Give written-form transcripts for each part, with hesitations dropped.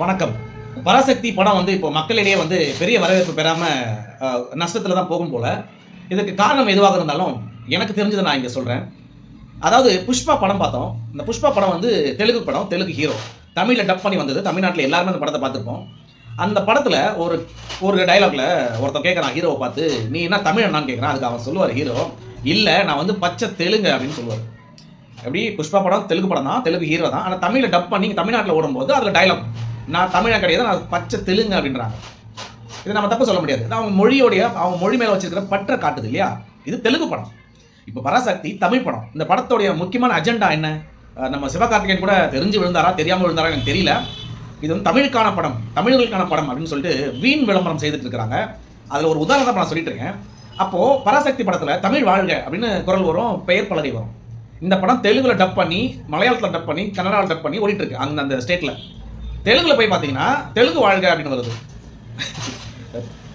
வணக்கம். பராசக்தி படம் இப்போ மக்களிடையே பெரிய வரவேற்பு பெறாம நஷ்டத்தில தான் போகும் போல. இதுக்கு காரணம் எதுவாக இருந்தாலும், எனக்கு தெரிஞ்சத நான் இங்க சொல்றேன். அதாவது புஷ்பா படம் பார்த்தோம். இந்த புஷ்பா படம் தெலுங்கு படம், தெலுங்கு ஹீரோ. தமிழ்ல டப் பண்ணி வந்தது. தமிழ்நாட்டுல எல்லாருமே அந்த படத்த பார்த்திருப்போம். அந்த படத்துல ஒரு ஒரு டயலாக்ல ஒருத்தன் கேட்கறான் ஹீரோவ பார்த்து, "நீ என்ன தமிழனான்னு?" கேட்கறான். அதுக்கு அவன் சொல்லுவாரு ஹீரோ, "இல்ல நான் பச்சை தெலுங்கு" அப்படின்னு சொல்லுவாரு. எப்படி புஷ்பா படம் தெலுங்கு படம் தான், தெலுங்கு ஹீரோ தான். ஆனா தமிழ்ல டப் பண்ணி தமிழ்நாட்டுல ஓடும்போது அதுல டயலாக், "நான் தமிழன் கிடையாது, நான் பச்சை தெலுங்கு" அப்படின்றாங்க. இத நம்ம தப்பு சொல்ல முடியாது. அவங்க மொழி மேல வச்சிருக்கிற பற்ற காட்டுது இல்லையா? இது தெலுங்கு படம். இப்ப பராசக்தி தமிழ் படம். இந்த படத்தோட முக்கியமான அஜெண்டா என்ன? நம்ம சிவகார்த்திகேயன் கூட தெரிஞ்சு விழுந்தாரா, தெரியாம விழுந்தாரா எனக்கு தெரியல. இது தமிழுக்கான படம், தமிழர்களுக்கான படம் அப்படின்னு சொல்லிட்டு வீண் விளம்பரம் செய்துட்டு இருக்காங்க. அதுல ஒரு உதாரணத்தை நான் சொல்லிட்டு இருக்கேன். அப்போ பராசக்தி படத்துல தமிழ் வாழ்க அப்படின்னு குரல் வரும், பெயர் பலகை வரும். இந்த படம் தெலுங்குல டப் பண்ணி, மலையாளத்துல டப் பண்ணி, கன்னடால டப் பண்ணி ஓடிட்டு இருக்கு அந்த ஸ்டேட்ல. தெலுங்குல போய் பார்த்தீங்கன்னா தெலுங்கு வாழ்க அப்படின்னு வருது.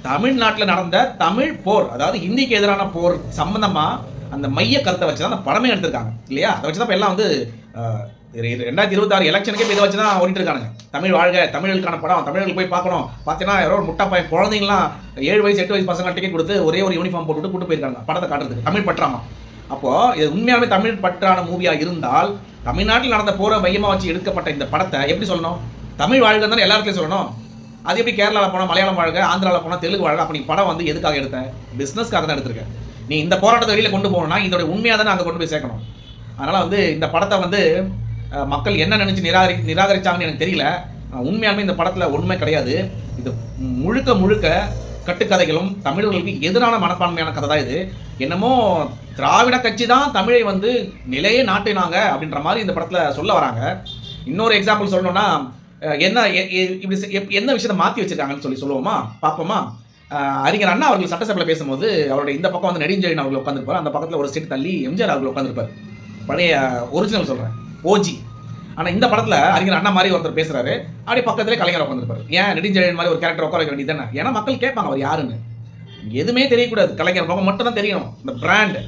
தமிழ்நாட்டில் நடந்த தமிழ் போர், அதாவது ஹிந்திக்கு எதிரான போர் சம்பந்தமா அந்த மைய கருத்தை வச்சு தான் அந்த படமே எடுத்திருக்காங்க இல்லையா? அதை வச்சு தான் எல்லாம் 2026 எலெக்ஷனுக்கே இதை வச்சு தான் ஓடிட்டு இருக்காங்க. தமிழ் வாழ்க, தமிழுக்கான படம், தமிழர்கள் போய் பார்க்கணும். பார்த்தீங்கன்னா யாரோ ஒரு முட்டா பையன் குழந்தைங்களாம் 7 வயசு 8 வயசு பசங்க டிக்கெட் கொடுத்து ஒரே ஒரு யூனிஃபார்ம் போட்டுவிட்டு கூட்டு போயிருக்காங்க படத்தை காட்டுறதுக்கு. தமிழ் பற்றாமா? அப்போ இது உண்மையாலுமே தமிழ் பற்றான மூவியா இருந்தால், தமிழ்நாட்டில் நடந்த போரை மையமா வச்சு எடுக்கப்பட்ட இந்த படத்தை எப்படி சொல்லணும்? தமிழ் வாழ்க தானே எல்லா இடத்துலையும் சொல்லணும். அது எப்படி கேரளாவில் போனால் மலையாளம் வாழ்க, ஆந்திராவில் போனால் தெலுங்கு வாழ்க? அப்போ நீ படம் எதுக்காக எடுத்தேன்? பிஸ்னஸ்க்காக தான் எடுத்திருக்கேன். நீ இந்த போராட்டத்தை வெளியில் கொண்டு போகணும்னா இதோட உண்மையாக தானே அங்கே கொண்டு போய் சேர்க்கணும். அதனால் இந்த படத்தை மக்கள் என்ன நினச்சி நிராகரிச்சாங்கன்னு எனக்கு தெரியல. உண்மையாலுமே இந்த படத்தில் ஒன்றுமே கிடையாது. இது முழுக்க முழுக்க கட்டுக்கதைகளும் தமிழர்களுக்கு எதிரான மனப்பான்மையான கதை தான் இது. என்னமோ திராவிட கட்சி தான் தமிழை நிலையே நாட்டினாங்க அப்படின்ற மாதிரி இந்த படத்தில் சொல்ல வராங்க. இன்னொரு எக்ஸாம்பிள் சொல்லணும்னா, என்ன விஷயத்தை மாற்றி வச்சிருக்காங்கன்னு சொல்லுவோமா, பார்ப்போமா? அறிஞர் அண்ணா அவர்கள் சட்டசபையில் பேசும்போது அவருடைய இந்த பக்கம் நெடுஞ்செழியன் அவர்கள் உட்காந்துருப்பார், அந்த பக்கத்தில் ஒரு சீட் தள்ளி எம்ஜிஆர் அவர்கள் உட்காந்துருப்பார். பழைய ஒரிஜினல் சொல்கிறேன், ஓஜி. ஆனால் இந்த படத்தில் அறிஞர் அண்ணா மாதிரி ஒருத்தர் பேசுகிறாரு, அப்படியே பக்கத்திலே கலைஞர் உட்காந்துருப்பார். ஏன் நெடுஞ்செழியன் மாதிரி ஒரு கேரக்டர் உட்கார வைக்க வேண்டியது தானே? ஏன்னா மக்கள் கேட்பாங்க அவர் யாருன்னு. எதுவுமே தெரியக்கூடாது, கலைஞர் பக்கம் மட்டும் தான் தெரியணும். இந்த பிராண்ட்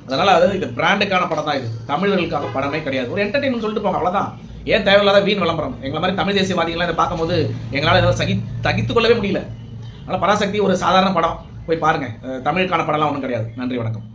அதனால் இது பிராண்டுக்கான படம் தான். இது தமிழர்களுக்காக படமே கிடையாது. ஒரு என்டர்டெயின்மெண்ட் சொல்லிட்டு போங்க, அவ்வளோதான். ஏன் தேவையில்லாத வீண் விளம்பரம்? எங்களை மாதிரி தமிழ் தேசியவாதிகள்லாம் இதை பார்க்கும்போது எங்களால் இதெல்லாம் சகித்துக் கொள்ளவே முடியல. அதனால் பராசக்தி ஒரு சாதாரண படம், போய் பாருங்கள். தமிழுக்கான படம்லாம் ஒன்றும் கிடையாது. நன்றி, வணக்கம்.